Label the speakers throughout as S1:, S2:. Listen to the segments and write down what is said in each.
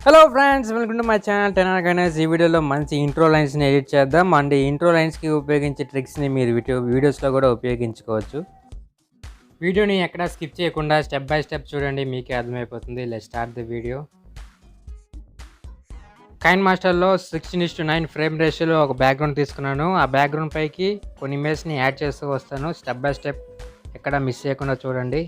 S1: Hello friends, welcome to my channel tenor Ganesh. ఈ వీడియోలో మంచి ఇంట్రో లైన్స్ని ఎడిట్ చేద్దాం. అండ్ ఈ ఇంట్రో లైన్స్కి ఉపయోగించే ట్రిక్స్ని మీరు వీడియోస్లో కూడా ఉపయోగించుకోవచ్చు. వీడియోని ఎక్కడా స్కిప్ చేయకుండా స్టెప్ బై స్టెప్ చూడండి, మీకే అర్థమైపోతుంది. Let's start the video. Kine మాస్టర్లో 16:9 frame రేషియోలో ఒక బ్యాక్గ్రౌండ్ తీసుకున్నాను. ఆ బ్యాక్గ్రౌండ్ పైకి కొన్ని ఇమేజ్ని యాడ్ చేస్తూ వస్తాను. స్టెప్ బై స్టెప్ ఎక్కడ మిస్ చేయకుండా చూడండి.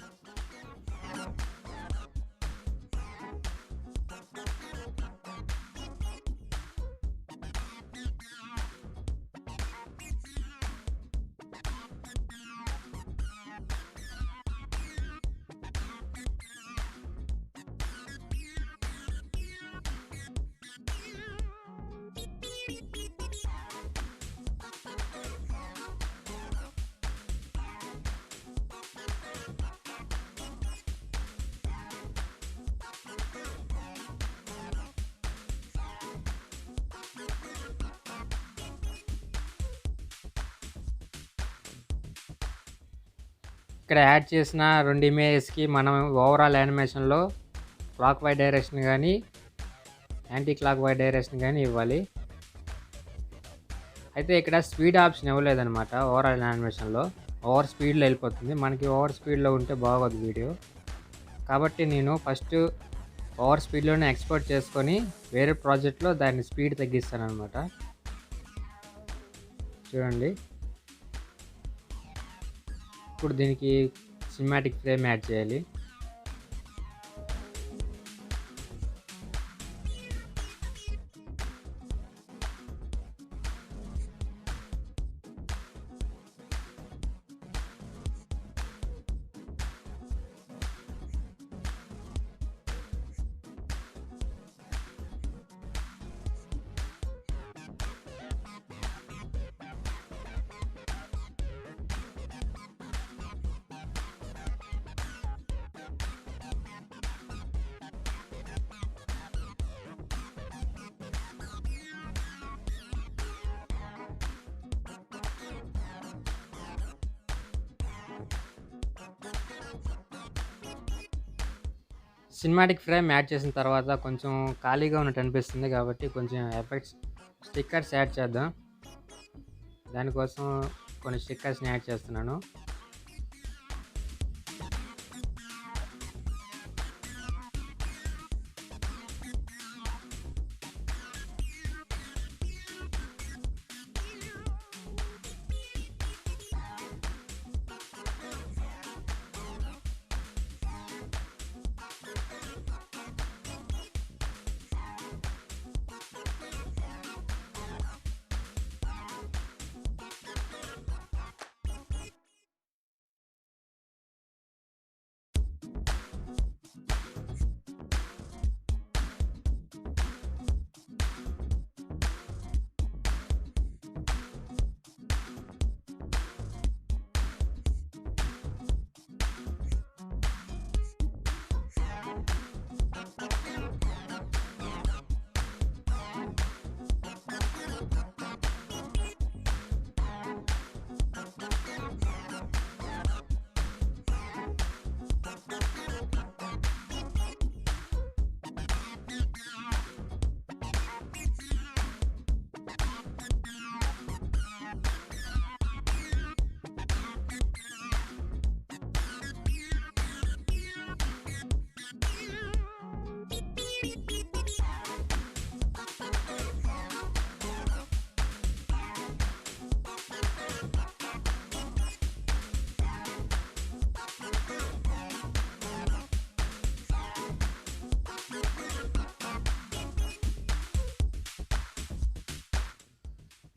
S1: ఇక్కడ యాడ్ చేసిన 2 ఇమేజెస్కి మనం ఓవరాల్ యానిమేషన్లో క్లాక్ వైజ్ డైరెక్షన్ కానీ యాంటీ క్లాక్ వైజ్ డైరెక్షన్ కానీ ఇవ్వాలి. అయితే ఇక్కడ స్పీడ్ ఆప్షన్ ఇవ్వలేదన్నమాట. ఓవరాల్ యానిమేషన్లో ఓవర్ స్పీడ్లో వెళ్ళిపోతుంది. మనకి ఓవర్ స్పీడ్లో ఉంటే బాగోదు వీడియో. కాబట్టి నేను ఫస్ట్ ఓవర్ స్పీడ్లోనే ఎక్స్పోర్ట్ చేసుకొని వేరే ప్రాజెక్ట్లో దాన్ని స్పీడ్ తగ్గిస్తాను అనమాట. చూడండి, ఇప్పుడు దీనికి సినిమాటిక్ ఫ్రేమ్ యాడ్ చేయాలి. సినిమాటిక్ ఫ్రేమ్ యాడ్ చేసిన తర్వాత కొంచెం ఖాళీగా ఉన్నట్టు అనిపిస్తుంది, కాబట్టి కొంచెం ఎఫెక్ట్స్ స్టిక్కర్స్ యాడ్ చేద్దాం. దానికోసం కొన్ని స్టిక్కర్స్ని యాడ్ చేస్తున్నాను.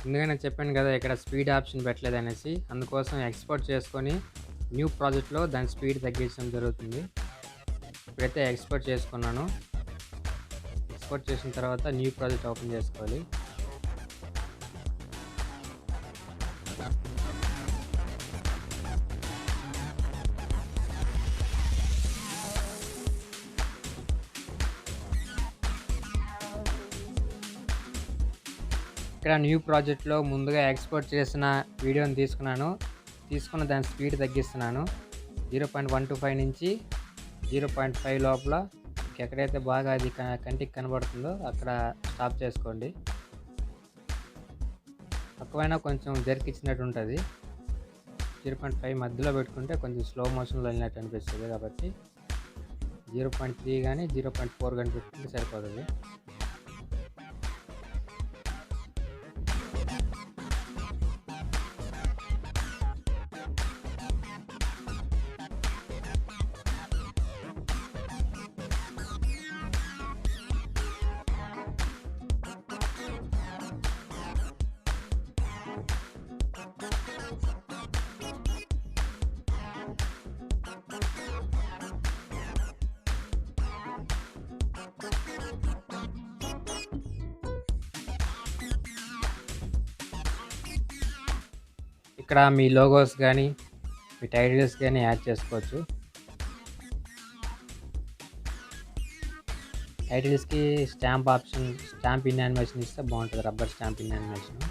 S1: ముందుగా నేను చెప్పాను కదా, ఇక్కడ స్పీడ్ ఆప్షన్ పెట్టలేదు అనేసి. అందుకోసం ఎక్స్పోర్ట్ చేసుకొని న్యూ ప్రాజెక్ట్లో దాని స్పీడ్ తగ్గించడం జరుగుతుంది. ఇప్పుడైతే ఎక్స్పోర్ట్ చేసుకున్నాను. ఎక్స్పోర్ట్ చేసిన తర్వాత న్యూ ప్రాజెక్ట్ ఓపెన్ చేసుకోవాలి. ఇక్కడ న్యూ ప్రాజెక్ట్లో ముందుగా ఎక్స్పోర్ట్ చేసిన వీడియోని తీసుకున్న దాని స్పీడ్ తగ్గిస్తున్నాను. 0.125 నుంచి 0.5 లోపల మీకెక్కడైతే బాగా అది కంటికి కనబడుతుందో అక్కడ స్టాప్ చేసుకోండి. తక్కువైనా కొంచెం జర్కిచ్చినట్టుంటది. 0.5 మధ్యలో పెట్టుకుంటే కొంచెం స్లో మోషన్‌లో ఎళ్ళినట్టు అనిపిస్తది కాబట్టి 0.3 గాని, 0.4 గాని పెట్టుకుంటే సరిపోతది. ఇక్కడ మీ లోగోస్ గాని, మీ టైటిల్స్ గాని యాడ్ చేసుకోవచ్చు. టైటిల్స్‌కి స్టాంప్ ఇన్ యానిమేషన్ ఇస్తే బావుంటది. Rubber stamp in animation.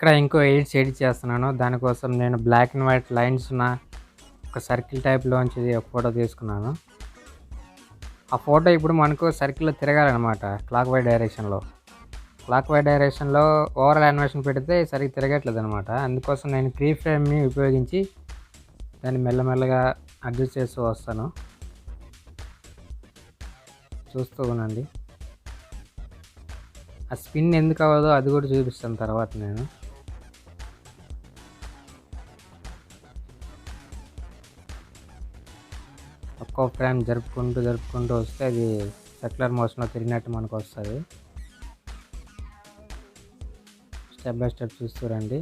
S1: ఇక్కడ ఇంకో ఎడిట్స్ ఎడిట్ చేస్తున్నాను. దానికోసం నేను బ్లాక్ అండ్ వైట్ లైన్స్ ఉన్న ఒక సర్కిల్ టైప్‌లోంచి ఒక ఫోటో తీసుకున్నాను. ఆ ఫోటో ఇప్పుడు మనకు సర్కిల్‌లో తిరగాలనమాట క్లాక్ వైస్ డైరెక్షన్‌లో ఓవరాల్ యానిమేషన్ పెడితే సరిగ్గా తిరగట్లేదనమాట. అందుకోసం నేను కీ ఫ్రేమ్‌ని ఉపయోగించి దాన్ని మెల్లమెల్లగా అడ్జస్ట్ చేస్తూ వస్తాను. చూస్తూ ఉండండి. ఆ స్పిన్ ఎందుకు అవ్వదో అది కూడా చూపిస్తాను తర్వాత నేను. ఒక్కో ఫ్రేమ్ జరుపుకుంటూ వస్తే అది సర్క్యులర్ మోషన్‌లో తిరిగినట్టు మనకొస్తది. స్టెప్ బై స్టెప్ చూస్తూ రండి.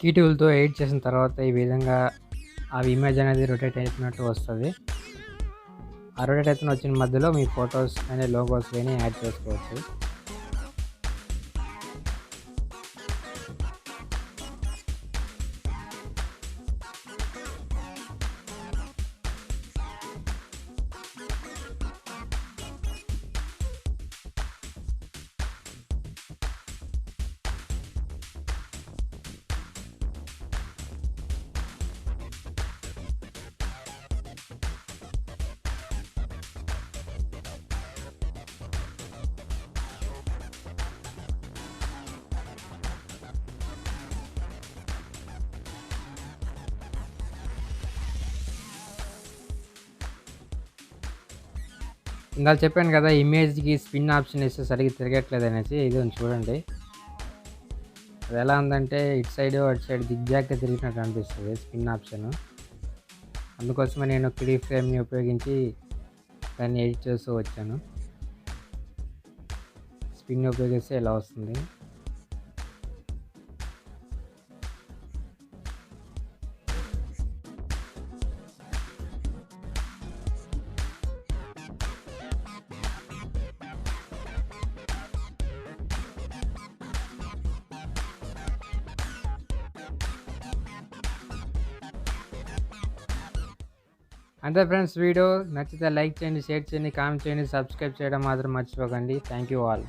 S1: కీ టూల్‌తో ఎడిట్ చేసిన తర్వాత ఈ విధంగా ఆ ఇమేజ్ అనేది రొటేట్ అయితున్నట్టు వస్తది. ఆ రొటేట్ అయితున్న వచ్చిన మధ్యలో మీ ఫోటోస్ గాని, లోగోస్ గాని యాడ్ చేసుకోవచ్చు. ఇందాక చెప్పాను కదా! ఇమేజ్‌కి స్పిన్ ఆప్షన్ ఇస్తే సరిగ్గా తిరగట్లేదనేసి. ఇదిగోండి చూడండి. అదెలా ఉందంటే ఇటు సైడు, అటు సైడ్ జిగ్‌జాగ్‌గా తిరిగినట్టు అనిపిస్తది స్పిన్ ఆప్షను. అందుకోసమే నేను కీ ఫ్రేమ్‌ని ఉపయోగించి దాన్ని ఎడిట్ చేస్తూ వచ్చాను. స్పిన్ ఉపయోగిస్తే ఇలా వస్తుంది. అంతే ఫ్రెండ్స్ వీడియో నచ్చితే లైక్ చేయండి, షేర్ చేయండి, కామెంట్ చేయండి, సబ్స్క్రైబ్ చేయడం మాత్రం మర్చిపోకండి. Thank you all.